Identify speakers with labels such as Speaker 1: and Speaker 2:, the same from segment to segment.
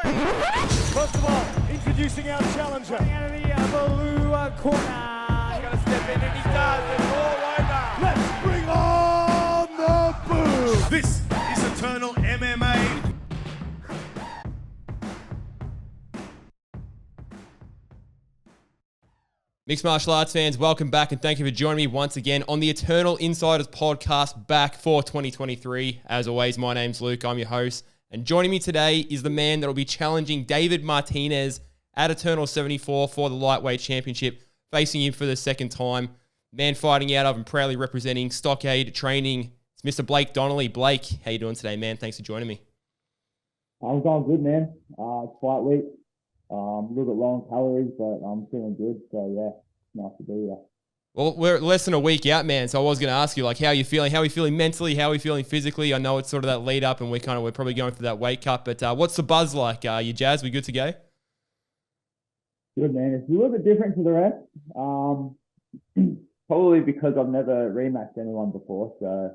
Speaker 1: First of all, introducing our challenger.
Speaker 2: Out of the blue corner.
Speaker 3: He's going to step in and he does. It's all over.
Speaker 1: Let's bring on the boom.
Speaker 4: This is Eternal MMA.
Speaker 5: Mixed martial arts fans, welcome back and thank you for joining me once again on the Eternal Insiders Podcast back for 2023. As always, my name's Luke, I'm your host, and joining me today is the man that will be challenging David Martinez at Eternal 74 for the Lightweight Championship, facing him for the second time. Man fighting out of and proudly representing Stockade Training. It's Mr. Blake Donnelly. Blake, how you doing today, man? Thanks for joining me.
Speaker 6: I'm going good, man. It's fight week. A little bit low on calories, but I'm feeling good. So, yeah, nice to be here.
Speaker 5: Well, we're less than a week out, man. So I was going to ask you, like, how are you feeling? How are you feeling mentally? How are you feeling physically? I know it's sort of that lead up and we're probably going for that weight cut, but what's the buzz like? You jazzed? We good to go?
Speaker 6: Good, man. It's a little bit different to the rest. Probably because I've never rematched anyone before. So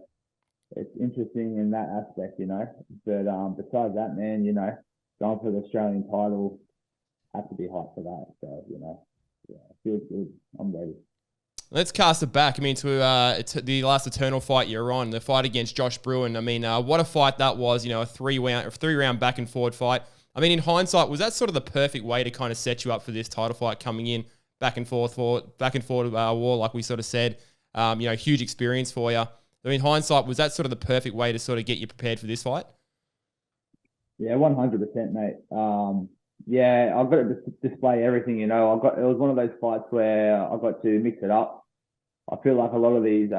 Speaker 6: it's interesting in that aspect, you know. But besides that, man, you know, going for the Australian title, have to be hyped for that. So, you know, yeah, feels good. I'm ready.
Speaker 5: Let's cast it back. I mean, to the last Eternal fight you're on, the fight against Josh Bruin. I mean, what a fight that was, you know, a three-round back and forward fight. I mean, in hindsight, was that sort of the perfect way to kind of set you up for this title fight coming in, back and forth war, like we sort of said, you know, huge experience for you. I mean, hindsight, was that sort of the perfect way to sort of get you prepared for this fight?
Speaker 6: Yeah, 100%, mate. Yeah, I've got to display everything, you know. It was one of those fights where I got to mix it up. I feel like a lot of these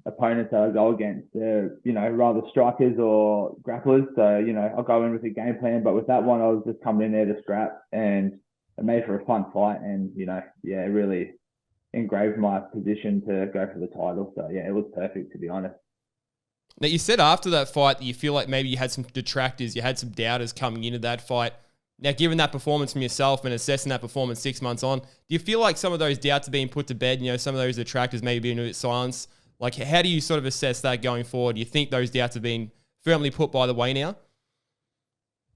Speaker 6: opponents that I go against, they're, you know, rather strikers or grapplers. So, you know, I'll go in with a game plan. But with that one, I was just coming in there to scrap, and it made for a fun fight. And, you know, yeah, it really engraved my position to go for the title. So, yeah, it was perfect, to be honest.
Speaker 5: Now, you said after that fight that you feel like maybe you had some detractors, you had some doubters coming into that fight. Now, given that performance from yourself and assessing that performance 6 months on, do you feel like some of those doubts are being put to bed? You know, some of those detractors maybe being a bit silenced. Like, how do you sort of assess that going forward? Do you think those doubts have been firmly put by the way now?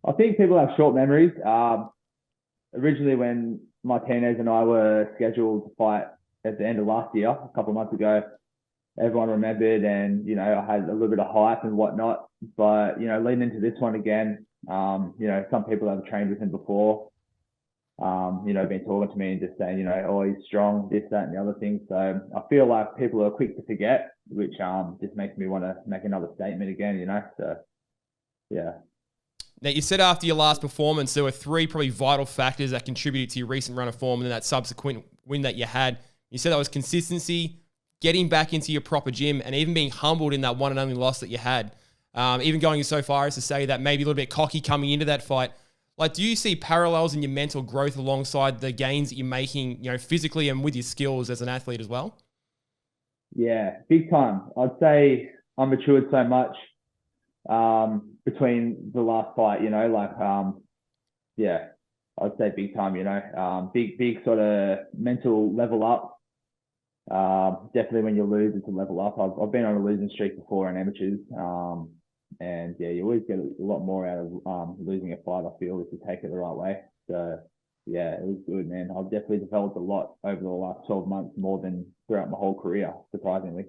Speaker 6: I think people have short memories. Originally, when Martinez and I were scheduled to fight at the end of last year, a couple of months ago, everyone remembered, and, you know, I had a little bit of hype and whatnot. But, you know, leading into this one again, you know, some people have trained with him before, you know, been talking to me and just saying, you know, oh, he's strong, this, that, and the other thing. So I feel like people are quick to forget, which just makes me want to make another statement again, you know. So, yeah.
Speaker 5: Now, you said after your last performance, there were three probably vital factors that contributed to your recent run of form and then that subsequent win that you had. You said that was consistency, getting back into your proper gym, and even being humbled in that one and only loss that you had. Even going so far as to say that maybe a little bit cocky coming into that fight. Like, do you see parallels in your mental growth alongside the gains that you're making, you know, physically and with your skills as an athlete as well?
Speaker 6: Yeah, big time. I'd say I matured so much between the last fight, you know, like, yeah, I'd say big time, you know, big sort of mental level up. Definitely when you lose, it's a level up. I've been on a losing streak before in amateurs. And yeah, you always get a lot more out of losing a fight, I feel, if you take it the right way. So yeah, it was good, man. I've definitely developed a lot over the last 12 months, more than throughout my whole career, surprisingly.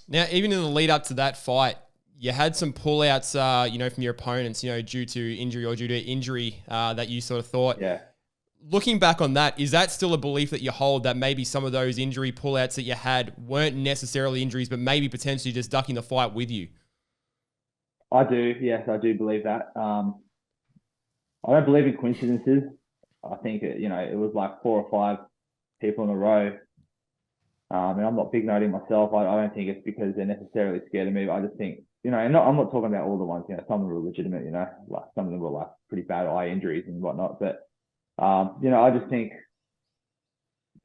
Speaker 5: Now, even in the lead up to that fight, you had some pullouts, you know, from your opponents, you know, due to injury that you sort of thought.
Speaker 6: Yeah.
Speaker 5: Looking back on that, is that still a belief that you hold that maybe some of those injury pullouts that you had weren't necessarily injuries, but maybe potentially just ducking the fight with you?
Speaker 6: I do. Yes, I do believe that. I don't believe in coincidences. I think, you know, it was like 4 or 5 people in a row. And I'm not big noting myself. I don't think it's because they're necessarily scared of me. But I just think, you know, and I'm not talking about all the ones, you know, some of them were legitimate, you know, like some of them were like pretty bad eye injuries and whatnot. But, you know, I just think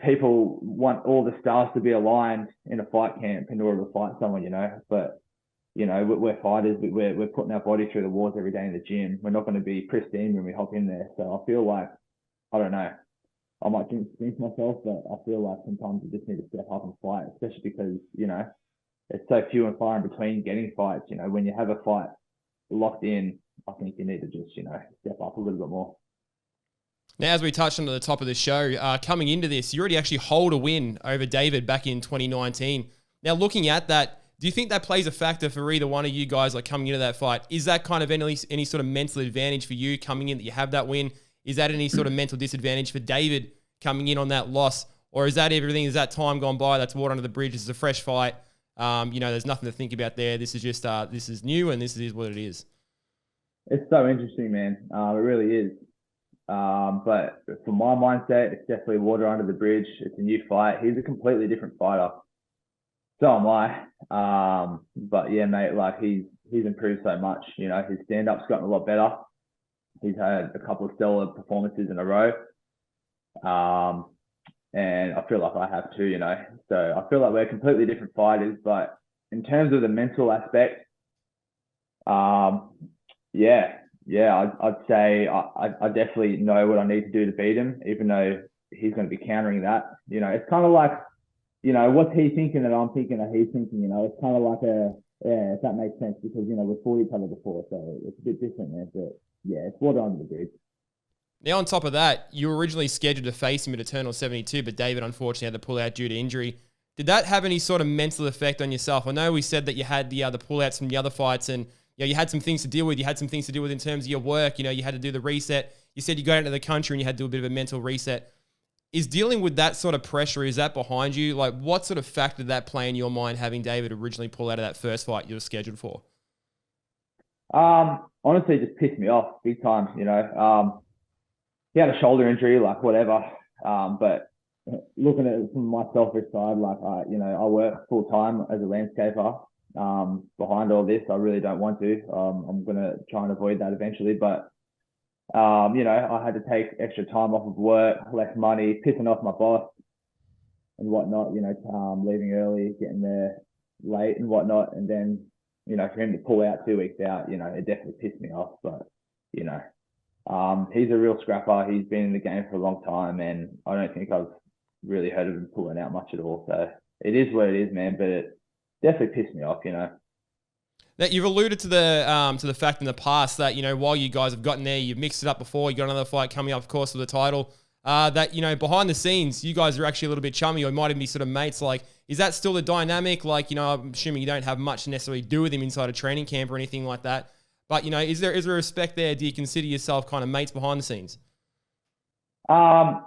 Speaker 6: people want all the stars to be aligned in a fight camp in order to fight someone, you know. But, you know, we're fighters. We're putting our body through the walls every day in the gym. We're not going to be pristine when we hop in there. So I feel like, I don't know, I might jinx myself, but I feel like sometimes you just need to step up and fight, especially because, you know, it's so few and far in between getting fights. You know, when you have a fight locked in, I think you need to just, step up a little bit more.
Speaker 5: Now, as we touched on at the top of the show, coming into this, you already actually hold a win over David back in 2019. Now, looking at that, do you think that plays a factor for either one of you guys, like coming into that fight? Is that kind of any sort of mental advantage for you coming in that you have that win? Is that any sort of mental disadvantage for David coming in on that loss? Or is that everything, is that time gone by, that's water under the bridge, it's a fresh fight, there's nothing to think about there, this is just, this is new and this is what it is?
Speaker 6: It's so interesting, man. It really is. But from my mindset, it's definitely water under the bridge. It's a new fight. He's a completely different fighter. So am I. But yeah, mate, like he's improved so much. His stand-up's gotten a lot better. He's had a couple of stellar performances in a row. And I feel like I have too, So I feel like we're completely different fighters. But in terms of the mental aspect, I'd say I definitely know what I need to do to beat him, even though he's going to be countering that. It's kind of like, what's he thinking that I'm thinking that he's thinking, it's kind of like if that makes sense, because, we've fought each other before, so it's a bit different, man. But yeah, it's water under the bridge.
Speaker 5: Now, on top of that, you were originally scheduled to face him at Eternal 72, but David unfortunately had to pull out due to injury. Did that have any sort of mental effect on yourself? I know we said that you had the pullouts from the other fights and you had some things to deal with. You had some things to deal with in terms of your work. You had to do the reset. You said you got into the country and you had to do a bit of a mental reset. Is dealing with that sort of pressure, is that behind you? Like, what sort of factor did that play in your mind, having David originally pull out of that first fight you were scheduled for?
Speaker 6: Honestly, it just pissed me off big time. He had a shoulder injury, like whatever. But looking at it from my selfish side, like I work full time as a landscaper. Behind all this, I really don't want to. I'm gonna try and avoid that eventually. But I had to take extra time off of work, less money, pissing off my boss and whatnot. Leaving early, getting there late and whatnot, and then for him to pull out 2 weeks out, it definitely pissed me off. But he's a real scrapper. He's been in the game for a long time, and I don't think I've really heard of him pulling out much at all. So it is what it is, man. But it definitely pissed me off,
Speaker 5: Now, you've alluded to the fact in the past that, while you guys have gotten there, you've mixed it up before, you got another fight coming up, of course, for the title, that, behind the scenes, you guys are actually a little bit chummy or might even be sort of mates. Like, is that still the dynamic? Like, I'm assuming you don't have much to necessarily do with him inside a training camp or anything like that. But, is there respect there? Do you consider yourself kind of mates behind the scenes?
Speaker 6: I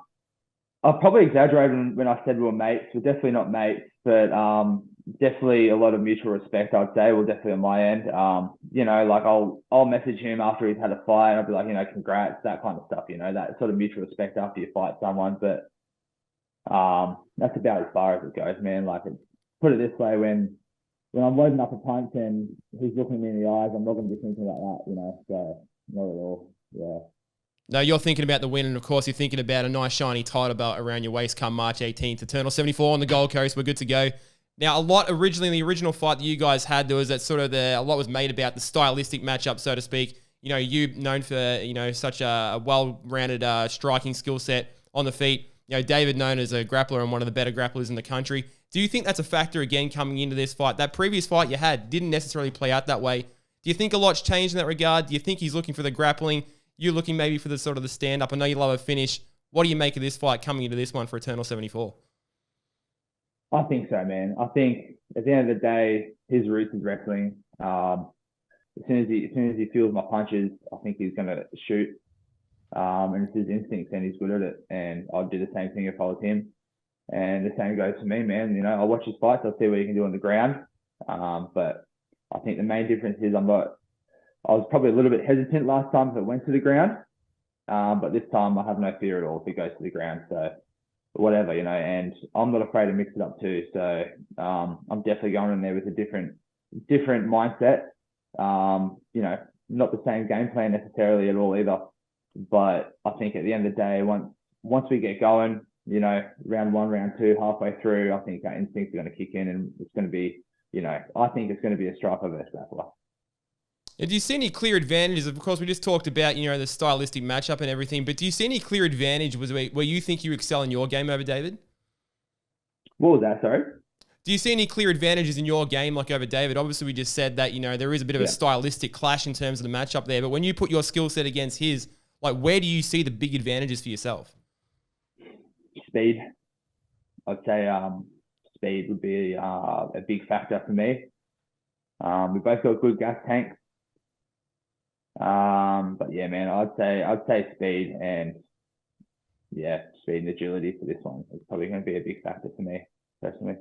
Speaker 6: probably exaggerated when I said we were mates. We're definitely not mates, but definitely a lot of mutual respect, I'd say. Well, definitely on my end. Like I'll message him after he's had a fight and I'll be like, congrats, that kind of stuff, that sort of mutual respect after you fight someone. But that's about as far as it goes, man. Like, put it this way, when I'm loading up a punch and he's looking me in the eyes, I'm not going to be thinking about that, so not at all. Yeah.
Speaker 5: No, you're thinking about the win, and of course you're thinking about a nice shiny title belt around your waist come March 18th, Eternal 74 on the Gold Coast. We're good to go. Now, the original fight that you guys had, there was that sort of a lot was made about the stylistic matchup, so to speak. You known for, such a well-rounded striking skill set on the feet. David known as a grappler and one of the better grapplers in the country. Do you think that's a factor again coming into this fight? That previous fight you had didn't necessarily play out that way. Do you think a lot's changed in that regard? Do you think he's looking for the grappling? You're looking maybe for the sort of the stand-up. I know you love a finish. What do you make of this fight coming into this one for Eternal 74?
Speaker 6: I think so, man. I think at the end of the day, his roots is wrestling. As soon as he feels my punches, I think he's going to shoot. And it's his instincts, and he's good at it. And I'd do the same thing if I was him. And the same goes to me, man. I'll watch his fights. I'll see what he can do on the ground. But I think the main difference is I was probably a little bit hesitant last time if it went to the ground. But this time I have no fear at all if it goes to the ground. So whatever, and I'm not afraid to mix it up too. So I'm definitely going in there with a different mindset. Not the same game plan necessarily at all either. But I think at the end of the day, once we get going, round one, round two, halfway through, I think our instincts are going to kick in, and it's going to be, I think it's going to be a striker versus grappler.
Speaker 5: Do you see any clear advantages? Of course, we just talked about, the stylistic matchup and everything, but do you see any clear advantage where you think you excel in your game over David?
Speaker 6: What was that, sorry?
Speaker 5: Do you see any clear advantages in your game, like over David? Obviously, we just said that, there is a bit of a stylistic clash in terms of the matchup there. But when you put your skill set against his, like, where do you see the big advantages for yourself?
Speaker 6: Speed. I'd say speed would be a big factor for me. We both got good gas tanks. But yeah, man, I'd say speed and speed and agility for this one. It's probably going to be a big factor for me personally.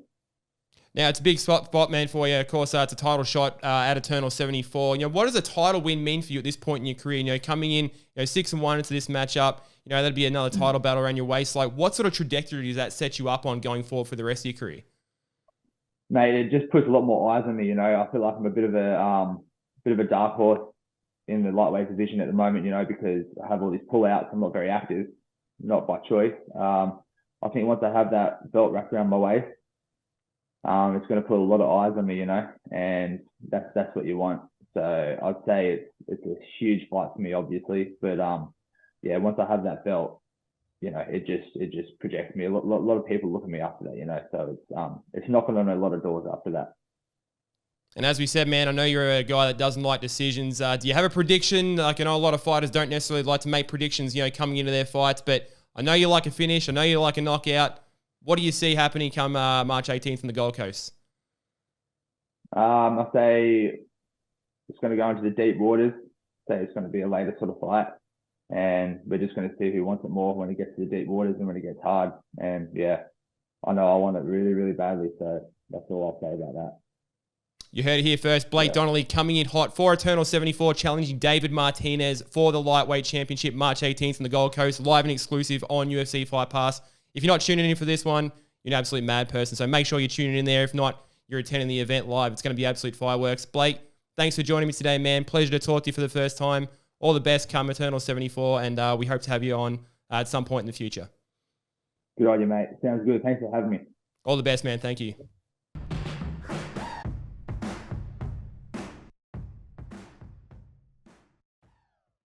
Speaker 5: Now, it's a big spot, man, for you. Of course, it's a title shot at Eternal 74. What does a title win mean for you at this point in your career? Coming in 6-1 into this matchup, that'd be another title battle around your waist. Like, what sort of trajectory does that set you up on going forward for the rest of your career?
Speaker 6: Mate, it just puts a lot more eyes on me. I feel like I'm a bit of a dark horse in the lightweight division at the moment. Because I have all these pull-outs. I'm not very active, not by choice. I think once I have that belt wrapped around my waist, it's going to put a lot of eyes on me, and that's what you want. So I'd say it's a huge fight for me, obviously, but once I have that belt, it just projects me. A lot of people look at me after that, so it's knocking on a lot of doors after that.
Speaker 5: And as we said, man, I know you're a guy that doesn't like decisions. Do you have a prediction? Like, I know a lot of fighters don't necessarily like to make predictions, coming into their fights, but I know you like a finish. I know you like a knockout. What do you see happening come March 18th in the Gold Coast?
Speaker 6: I say it's going to go into the deep waters. Say it's going to be a later sort of fight, and we're just going to see who wants it more when it gets to the deep waters and when it gets hard. And I know I want it really, really badly. So that's all I'll say about that.
Speaker 5: You heard it here first. Blake Donnelly coming in hot for Eternal 74, challenging David Martinez for the lightweight championship March 18th in the Gold Coast, live and exclusive on UFC Fight Pass. If you're not tuning in for this one, you're an absolute mad person. So make sure you're tuning in there. If not, you're attending the event live. It's going to be absolute fireworks. Blake, thanks for joining me today, man. Pleasure to talk to you for the first time. All the best come Eternal 74, and we hope to have you on at some point in the future.
Speaker 6: Good on you, mate. Sounds good. Thanks for having me.
Speaker 5: All the best, man. Thank you.